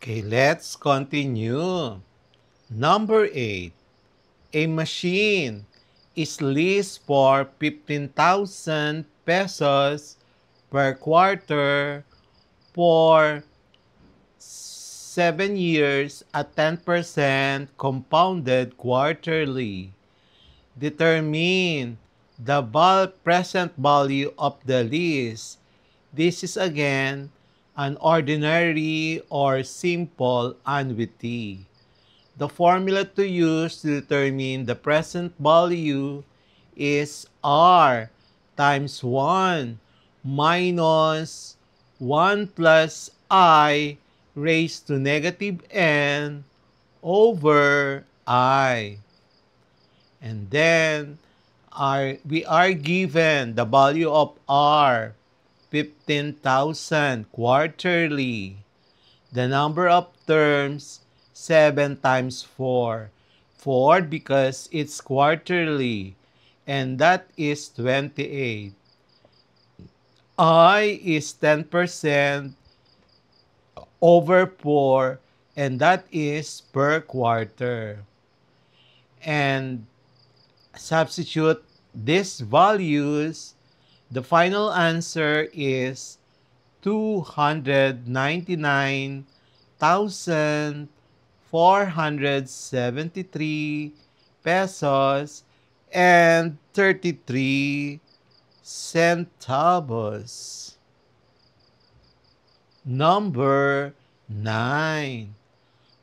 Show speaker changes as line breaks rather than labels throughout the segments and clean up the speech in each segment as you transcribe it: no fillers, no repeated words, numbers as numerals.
Okay, let's continue. Number 8. A machine is leased for 15,000 pesos per quarter for 7 years at 10% compounded quarterly. Determine the present value of the lease. This is again an ordinary or simple annuity. The formula to use to determine the present value is R times 1 minus 1 plus I raised to negative n over I. And then we are given the value of R, 15,000 quarterly. The number of terms, 7 times 4. 4 because it's quarterly, and that is 28. I is 10% over 4, and that is per quarter. And substitute these values, the final answer is 299,473 pesos and 33 centavos. Number 9.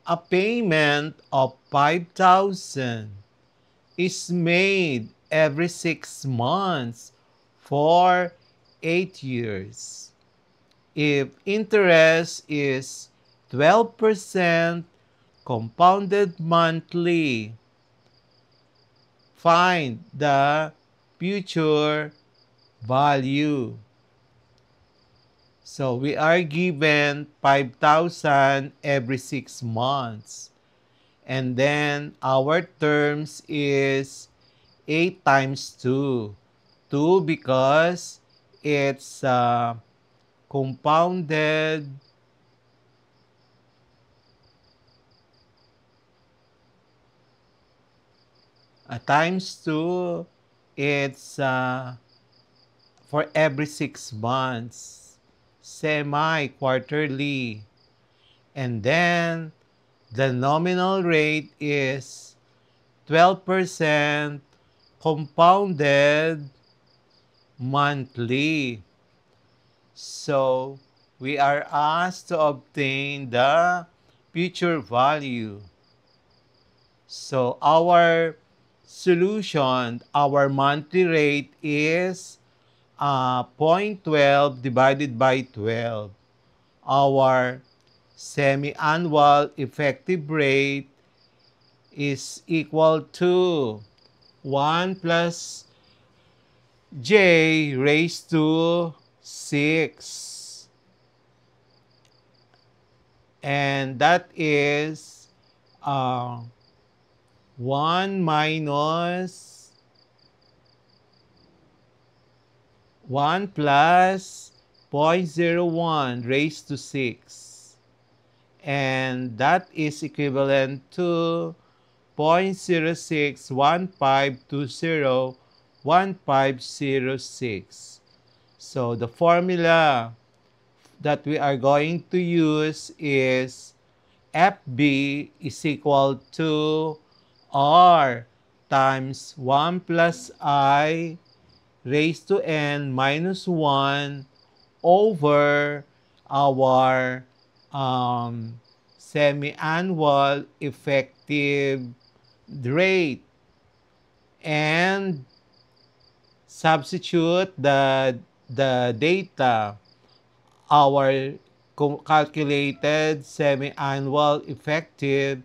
A payment of 5,000 is made every 6 months for 8 years. If interest is 12% compounded monthly, find the future value. So we are given 5,000 every 6 months. And then our terms is 8 times 2. 2 because it's compounded times 2, it's for every 6 months, semi-quarterly. And then the nominal rate is 12% compounded monthly. So we are asked to obtain the future value. So our solution, our monthly rate is 0.12 divided by 12. Our semi-annual effective rate is equal to 1 plus j raised to 6. And that is 1 minus 1 plus 0.01 raised to 6. And that is equivalent to 0.0615201506. So the formula that we are going to use is FB is equal to R times 1 plus I raised to n minus 1 over our semi-annual effective rate, and substitute the data. Our calculated semi-annual effective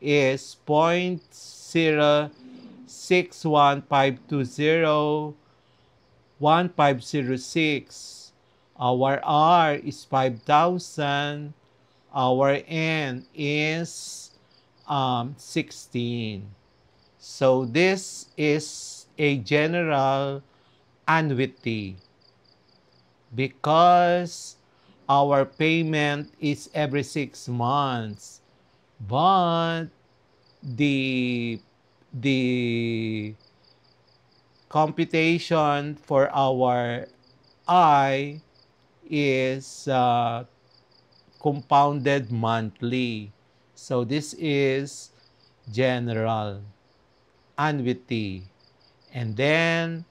is 0.0615201506. Our R is 5,000. Our N is 16. So this is a general annuity because our payment is every 6 months. But the the computation for our I is compounded monthly. So this is general annuity. And then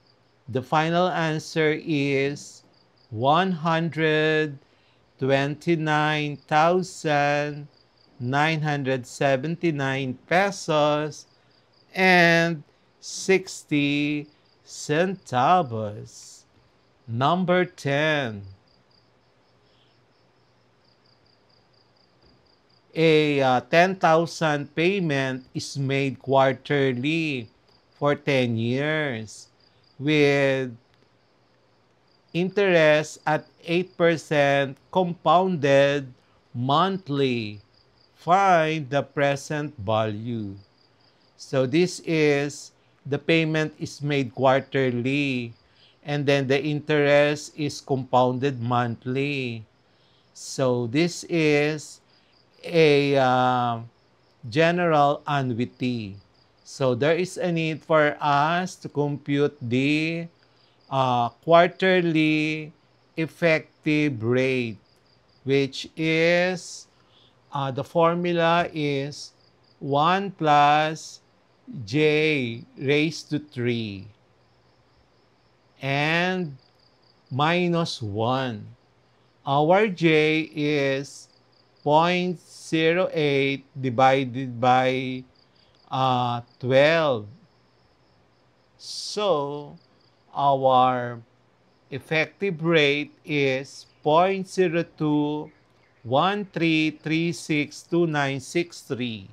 the final answer is 129,979 pesos and 60 centavos. Number 10. A 10,000 payment is made quarterly for 10 years with interest at 8% compounded monthly. Find the present value. So this is the payment is made quarterly and then the interest is compounded monthly. So this is a general annuity. So there is a need for us to compute the quarterly effective rate, which is the formula is 1 plus j raised to 3 and minus 1. Our j is 0.08 divided by 12. So, our effective rate is 0.0213362963.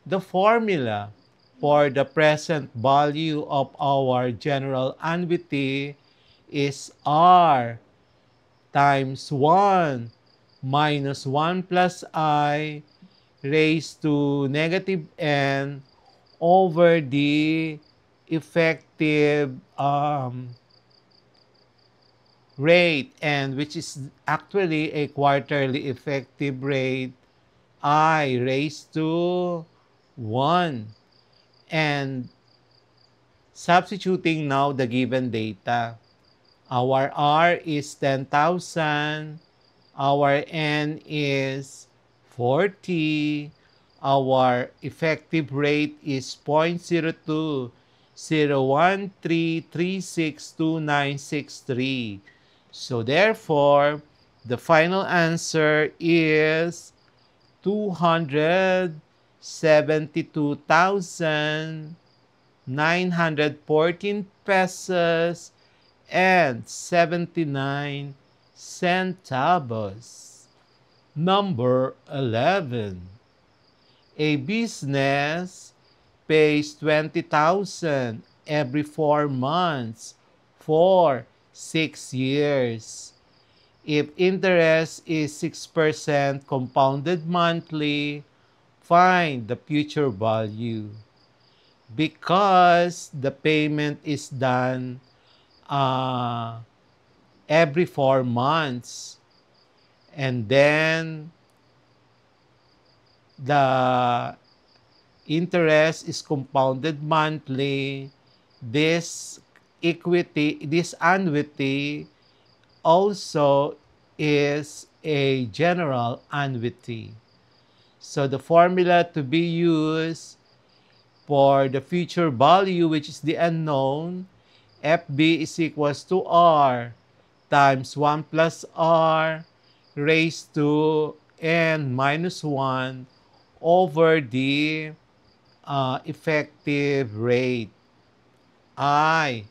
The formula for the present value of our general annuity is R times 1 minus 1 plus I raised to negative n over the effective rate, and which is actually a quarterly effective rate I raised to 1. And substituting now the given data, our R is 10,000, our N is 40, our effective rate is 0.0201336293. So therefore, the final answer is 272,914 pesos and 79 centavos. Number 11. A business pays 20,000 every 4 months for 6 years. If interest is 6% compounded monthly, find the future value. Because the payment is done every 4 months, and then the interest is compounded monthly, this annuity also is a general annuity. So the formula to be used for the future value, which is the unknown, FB is equals to R times 1 plus R raised to n minus 1 over the effective rate, I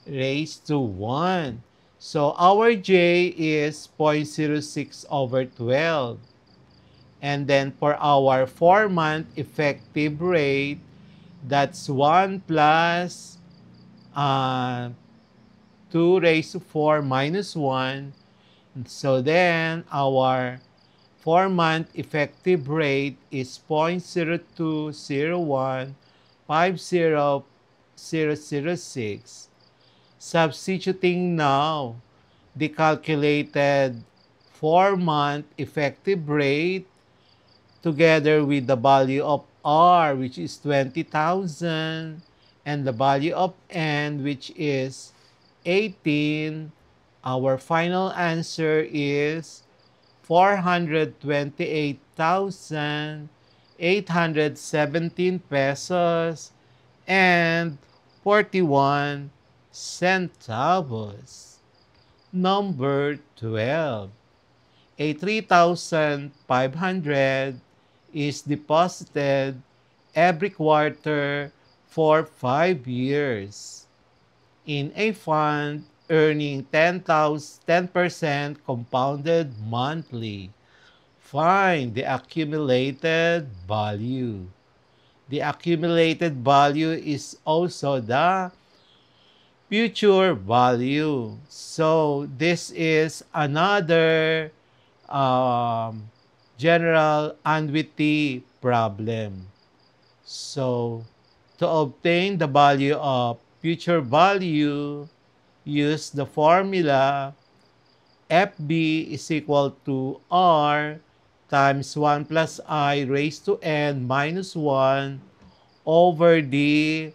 raised to 1. So our J is 0.06 over 12. And then for our 4-month effective rate, that's 1 plus 2 raised to 4 minus 1. So then our 4-month effective rate is 0.020150,006. Substituting now the calculated 4-month effective rate together with the value of R, which is 20,000, and the value of N, which is 18, our final answer is 428,817 pesos and 41 centavos. Number 12. A 3,500 is deposited every quarter for 5 years in a fund earning 10% compounded monthly. Find the accumulated value. The accumulated value is also the future value. So this is another general annuity problem. So to obtain the value of future value, use the formula FB is equal to R times 1 plus I raised to N minus 1 over the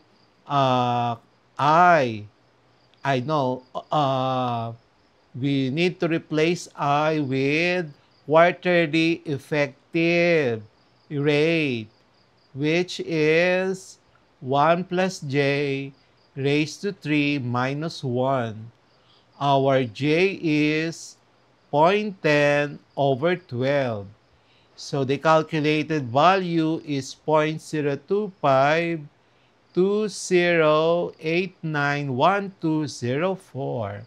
I. I know we need to replace I with quarterly effective rate, which is 1 plus J raised to 3 minus 1. Our J is 0.10 over 12. So the calculated value is 0.0252089124.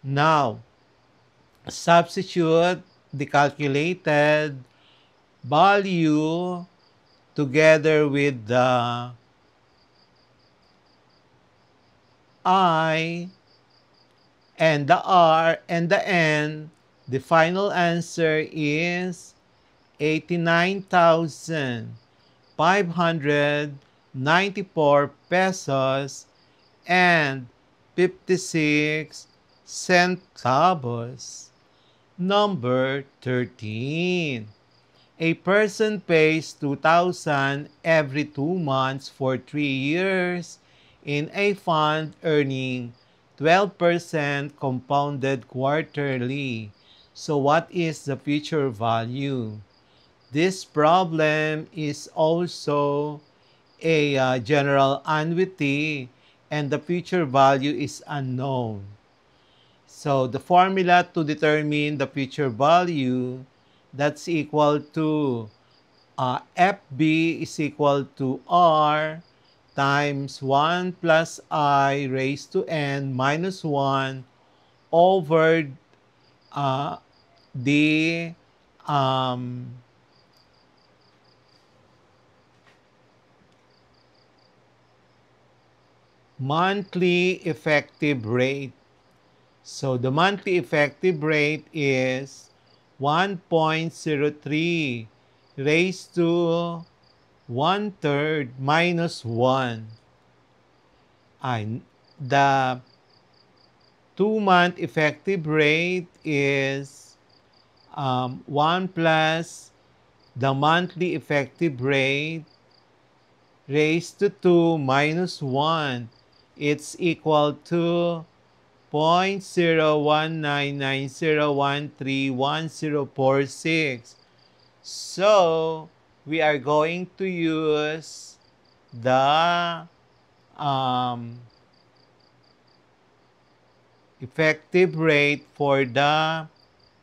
Now, substitute the calculated value together with the I and the R and the N. The final answer is 89,594 pesos and 56 centavos. Number 13. A person pays 2,000 every 2 months for 3 years in a fund earning 12% compounded quarterly. So what is the future value? This problem is also a general annuity and the future value is unknown. So the formula to determine the future value, that's equal to FB is equal to R times 1 plus I raised to N minus 1 over the monthly effective rate. So the monthly effective rate is 1.03 raised to 1/3 minus 1. The 2-month effective rate is 1 plus the monthly effective rate raised to 2 minus 1. It's equal to 0.0199013146. So we are going to use the effective rate for the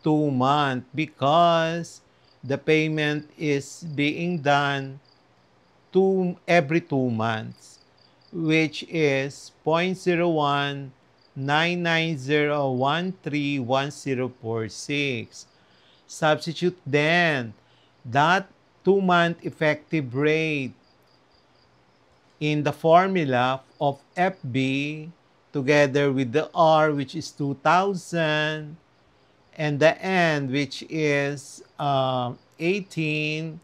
2-month because the payment is being done every 2 months, which is 0.0199013146. Substitute then that 2-month effective rate in the formula of FB together with the R, which is 2,000, and the N, which is 18.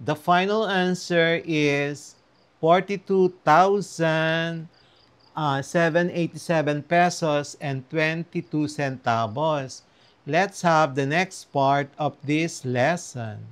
The final answer is 42,787 pesos and 22 centavos. let's have the next part of this lesson.